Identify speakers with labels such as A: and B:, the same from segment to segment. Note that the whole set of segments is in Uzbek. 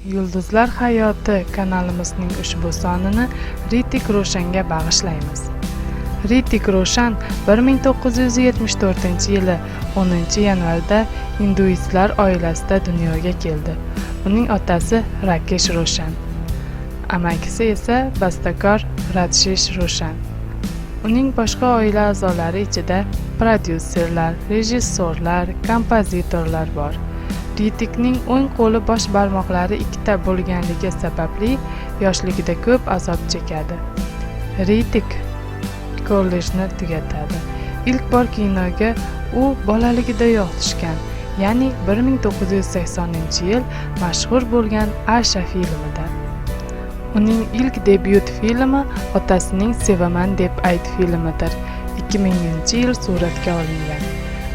A: Yulduzlar hayoti kanalimizning ushbu sonini Ritik Roshanga bag'ishlaymiz. Ritik Roshan 1974-yili 10-yanvarda hinduistlar oilasida dunyoga keldi. Uning otasi Rakesh Roshan, amakisi esa bastakor Rajesh Roshan. Uning boshqa oila a'zolari ichida prodyuserlar, rejissyorlar, kompozitorlar bor. Ritikning o'ng qo'li bosh barmoqlari ikkita bo'lganligi sababli yoshligida ko'p azob chekadi. Ritik kollejni tugatadi. Ilk bor kinoga u bolaligidayoq tushgan, ya'ni 1980-yil mashhur bo'lgan Asha filmida. Uning ilk debyut filmi otasining Sevaman deb ayt filmidir. 2000-yil suratga olingan.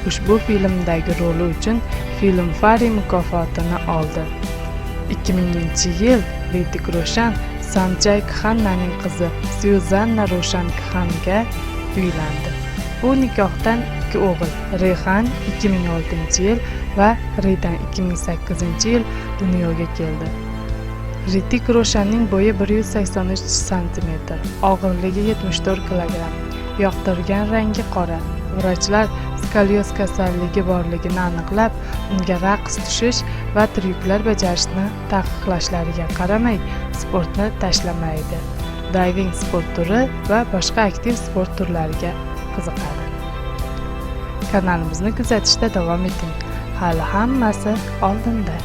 A: Ushbu filmdagi roli uchun Filmfare mukofotini oldi. 2000-yil Ritik Roshan Sanjay Khannaning qizi Syuzanna Roshan Khanga uylandi. Bu nikohdan 2 o'g'il, Rehan 2006-yil va Ridan 2008-yil dunyoga keldi. Ritik Roshanning bo'yi 183 cm, og'irligi 74 kg, yoqtirgan rangi qora. Vrachlar skolyoz kasalligi borligini aniqlab, unga raqs tushish va tryuklar bajarishni taqiqlashlariga qaramay, sportni tashlamaydi. Diving sport turi va boshqa aktiv sport turlariga qiziqadi. Kanalimizni kuzatishda davom eting. Hali hammasi oldinda.